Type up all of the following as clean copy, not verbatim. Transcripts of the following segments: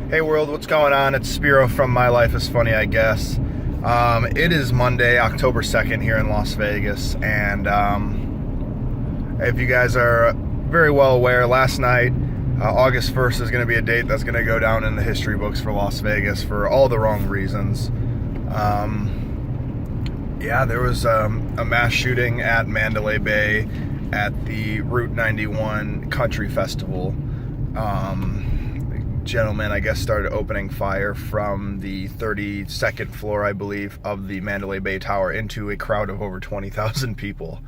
Hey world, what's going on? It's Spiro from My Life is Funny, I guess. It is Monday, October 2nd here in Las Vegas, and if you guys are very well aware, last night, August 1st is going to be a date that's going to go down in the history books for Las Vegas for all the wrong reasons. There was a mass shooting at Mandalay Bay at the Route 91 Country Festival. Gentleman, I guess, started opening fire from the 32nd floor, I believe, of the Mandalay Bay Tower into a crowd of over 20,000 people,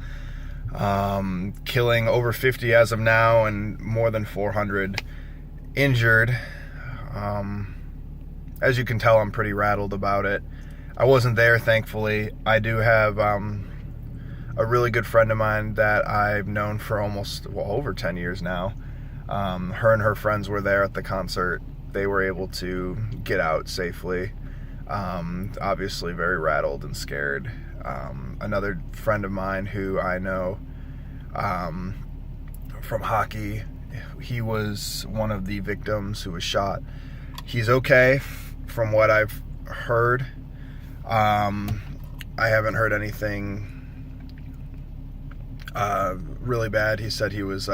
killing over 50 as of now and more than 400 injured. As you can tell, I'm pretty rattled about it. I wasn't there, thankfully. I do have a really good friend of mine that I've known for over 10 years now. Her and her friends were there at the concert. They were able to get out safely. Obviously very rattled and scared. Another friend of mine who I know from hockey, he was one of the victims who was shot. He's okay from what I've heard. I haven't heard anything really bad. He said he was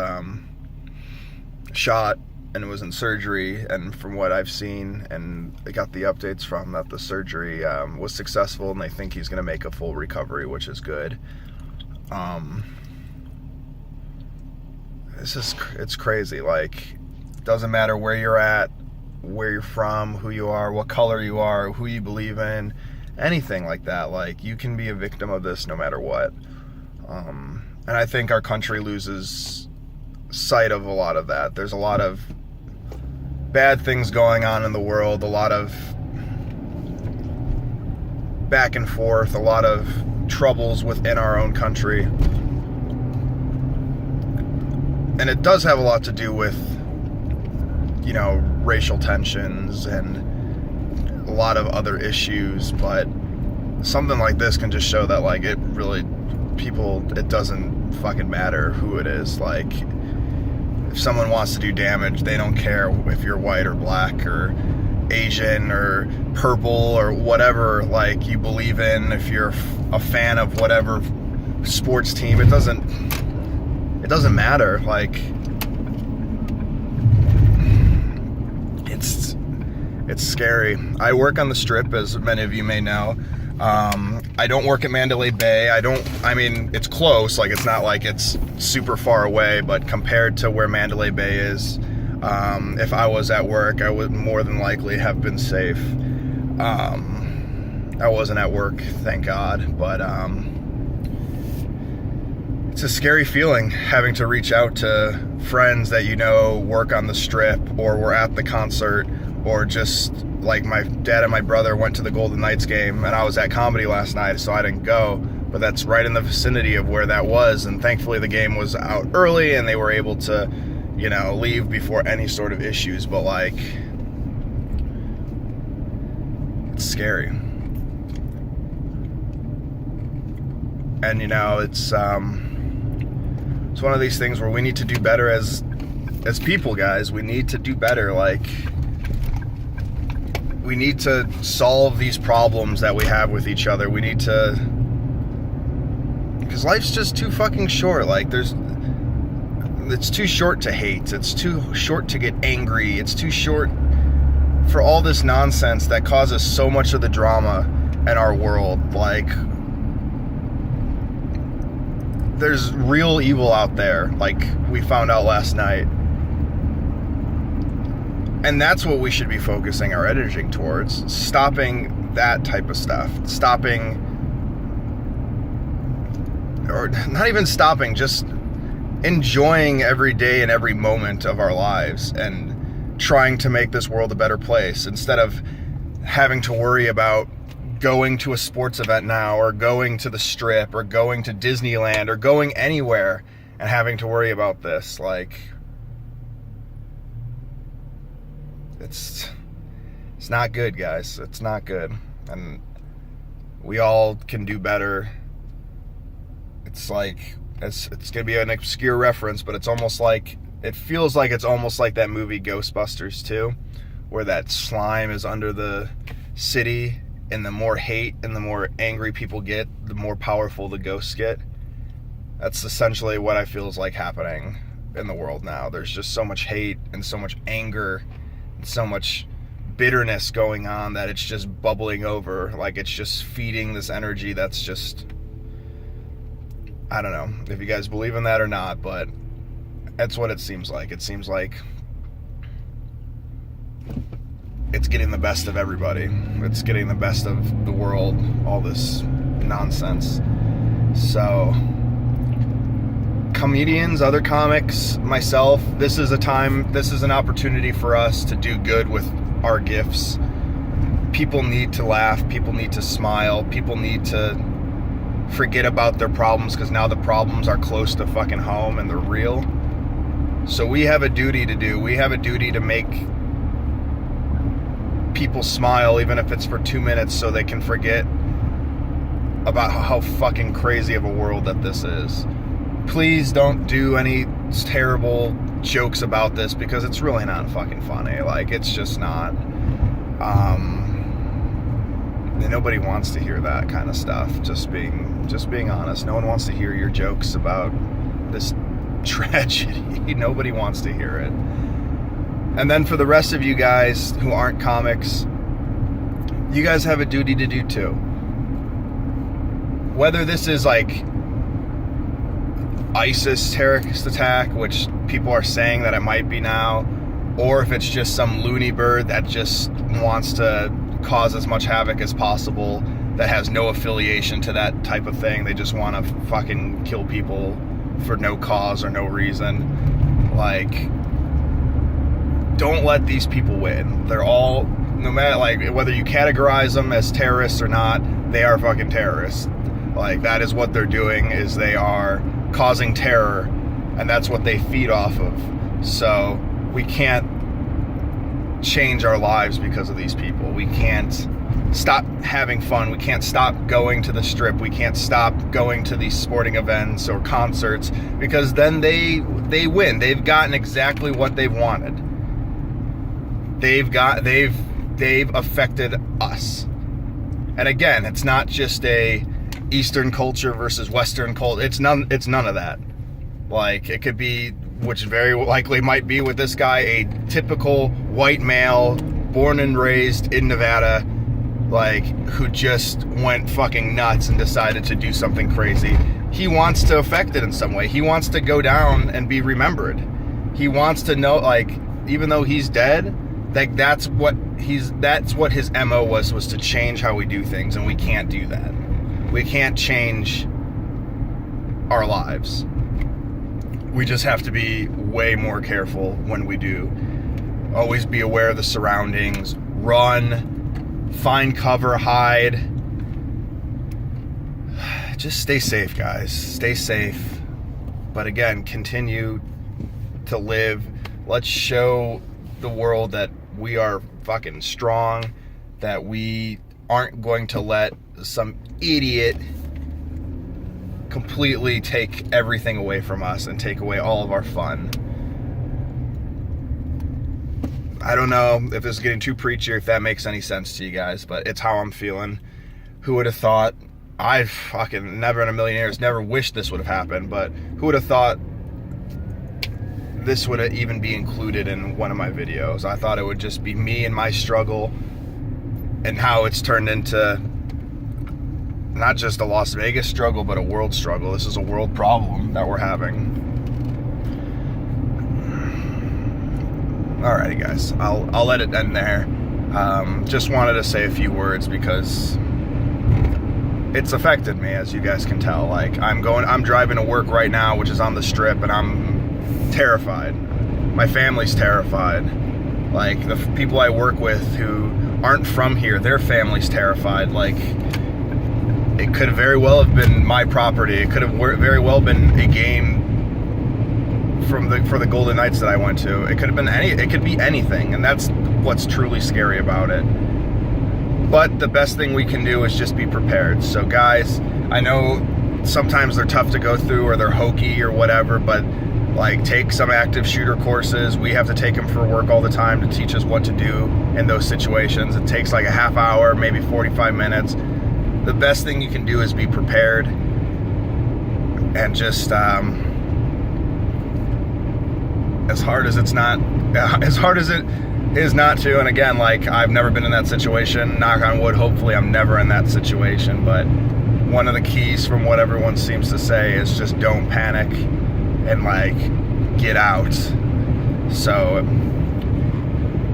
shot and was in surgery, and from what I've seen and I got the updates from, that the surgery was successful and they think he's going to make a full recovery, which is good. It's crazy. Like, it doesn't matter where you're at, where you're from, who you are, what color you are, who you believe in, anything like that. Like, you can be a victim of this no matter what. And I think our country loses sight of a lot of that. There's a lot of bad things going on in the world, a lot of back and forth, a lot of troubles within our own country. And it does have a lot to do with, racial tensions and a lot of other issues, but something like this can just show that, like, it doesn't fucking matter who it is. Like, if someone wants to do damage, they don't care if you're white or black or Asian or purple or whatever, like, you believe in. If you're a fan of whatever sports team, it doesn't matter. Like, it's scary. I work on the Strip, as many of you may know. I don't work at Mandalay Bay. It's close. Like, it's not like it's super far away, but compared to where Mandalay Bay is, if I was at work, I would more than likely have been safe. I wasn't at work, thank God, but it's a scary feeling having to reach out to friends that work on the Strip or were at the concert, or just, like, my dad and my brother went to the Golden Knights game, and I was at comedy last night, so I didn't go, but that's right in the vicinity of where that was, and thankfully the game was out early and they were able to, leave before any sort of issues, but, like, it's scary. And, it's one of these things where we need to do better as people, guys. We need to do better. Like, we need to solve these problems that we have with each other. We need to, because life's just too fucking short. Like, it's too short to hate. It's too short to get angry. It's too short for all this nonsense that causes so much of the drama in our world. Like, there's real evil out there, like we found out last night. And that's what we should be focusing our energy towards. Stopping that type of stuff. Or not even stopping, just enjoying every day and every moment of our lives and trying to make this world a better place, instead of having to worry about going to a sports event now, or going to the Strip, or going to Disneyland, or going anywhere and having to worry about this. Like, it's not good, guys. It's not good. And we all can do better. It's like, it's gonna be an obscure reference, but it's almost like, it feels like it's almost like that movie Ghostbusters 2, where that slime is under the city, and the more hate and the more angry people get, the more powerful the ghosts get. That's essentially what I feel is like happening in the world now. There's just so much hate and so much anger and so much bitterness going on that it's just bubbling over. Like, it's just feeding this energy that's just, I don't know if you guys believe in that or not, but that's what it seems like. It seems like it's getting the best of everybody. It's getting the best of the world, all this nonsense. So, comedians, other comics, myself, this is an opportunity for us to do good with our gifts. People need to laugh, people need to smile, people need to forget about their problems, because now the problems are close to fucking home and they're real. So we have a duty to do. We have a duty to make people smile, even if it's for 2 minutes, so they can forget about how fucking crazy of a world that this is. Please don't do any terrible jokes about this, because it's really not fucking funny. Like, it's just not. Nobody wants to hear that kind of stuff. Just being honest. No one wants to hear your jokes about this tragedy. Nobody wants to hear it. And then for the rest of you guys who aren't comics, you guys have a duty to do too. Whether this is like ISIS terrorist attack, which people are saying that it might be now, or if it's just some loony bird that just wants to cause as much havoc as possible, that has no affiliation to that type of thing. They just want to fucking kill people for no cause or no reason. Like, don't let these people win. They're all, no matter, like, whether you categorize them as terrorists or not, they are fucking terrorists. Like, that is what they're doing, is they are causing terror, and that's what they feed off of. So we can't change our lives because of these people. We can't stop having fun. We can't stop going to the strip. We can't stop going to these sporting events or concerts, because then they win. They've gotten exactly what they've wanted. They've affected us. And again, it's not just a Eastern culture versus Western culture. It's none of that. Like, it could be, which very likely might be with this guy, a typical white male born and raised in Nevada, like, who just went fucking nuts and decided to do something crazy. He wants to affect it in some way. He wants to go down and be remembered. He wants to know, like, even though he's dead, like, that's what his MO was to change how we do things, and we can't do that. We can't change our lives. We just have to be way more careful when we do. Always be aware of the surroundings. Run. Find cover. Hide. Just stay safe, guys. Stay safe. But again, continue to live. Let's show the world that we are fucking strong, that we aren't going to let some idiot completely take everything away from us and take away all of our fun. I don't know if this is getting too preachy or if that makes any sense to you guys, but it's how I'm feeling. Who would have thought? I've fucking never in a million years, never wished this would have happened, but who would have thought this would even be included in one of my videos? I thought it would just be me and my struggle, and how it's turned into not just a Las Vegas struggle, but a world struggle. This is a world problem that we're having. Alrighty, guys. I'll let it end there. Just wanted to say a few words because it's affected me, as you guys can tell. Like, I'm driving to work right now, which is on the strip, and I'm terrified. My family's terrified. Like, the people I work with who aren't from here, their family's terrified. Like, it could have very well have been my property. It could have very well been a game for the Golden Knights that I went to. It could have been it could be anything, and that's what's truly scary about it. But the best thing we can do is just be prepared. So guys, I know sometimes they're tough to go through or they're hokey or whatever, but like take some active shooter courses. We have to take them for work all the time to teach us what to do in those situations. It takes like a half hour, maybe 45 minutes. The best thing you can do is be prepared and just as hard as it is not to, and again, like, I've never been in that situation, knock on wood, hopefully I'm never in that situation, but one of the keys from what everyone seems to say is just don't panic and like get out. So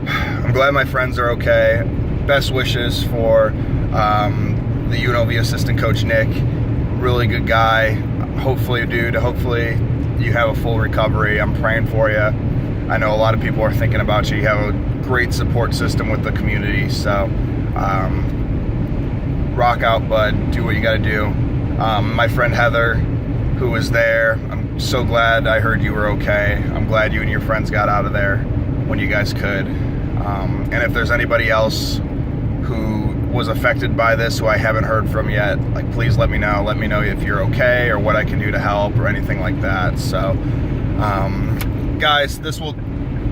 I'm glad my friends are okay. Best wishes for the UNLV assistant coach Nick, really good guy. Hopefully you have a full recovery. I'm praying for you. I know a lot of people are thinking about you. You have a great support system with the community, so rock out, bud. Do what you got to do. My friend Heather, who was there, I'm so glad I heard you were okay. I'm glad you and your friends got out of there when you guys could. And if there's anybody else who was affected by this who I haven't heard from yet, like, please let me know. Let me know if you're okay or what I can do to help or anything like that. So, guys, this will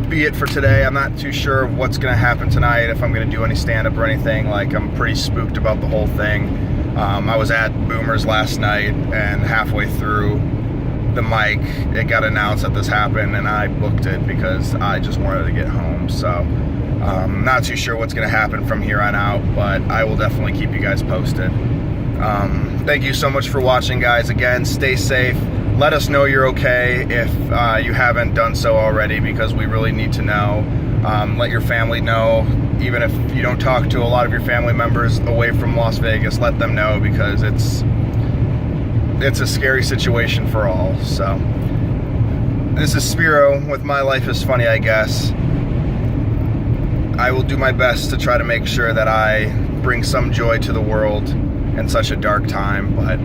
be it for today. I'm not too sure what's going to happen tonight, if I'm going to do any stand-up or anything. Like, I'm pretty spooked about the whole thing. I was at Boomers last night, and halfway through the mic, it got announced that this happened, and I booked it because I just wanted to get home. So, not too sure what's going to happen from here on out, but I will definitely keep you guys posted. Thank you so much for watching, guys. Again, stay safe. Let us know you're okay if you haven't done so already, because we really need to know. Let your family know. Even if you don't talk to a lot of your family members away from Las Vegas, let them know, because it's a scary situation for all. So, this is Spiro with My Life is Funny, I guess. I will do my best to try to make sure that I bring some joy to the world in such a dark time, but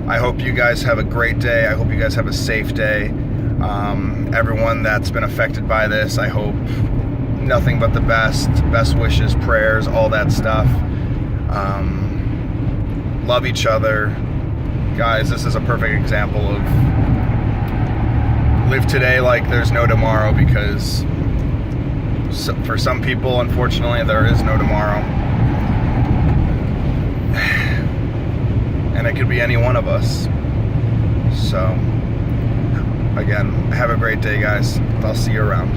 I hope you guys have a great day. I hope you guys have a safe day. Everyone that's been affected by this, I hope nothing but the best wishes, prayers, all that stuff. Love each other. Guys, this is a perfect example of live today like there's no tomorrow, because for some people, unfortunately, there is no tomorrow. And it could be any one of us. So, again, have a great day, guys. I'll see you around.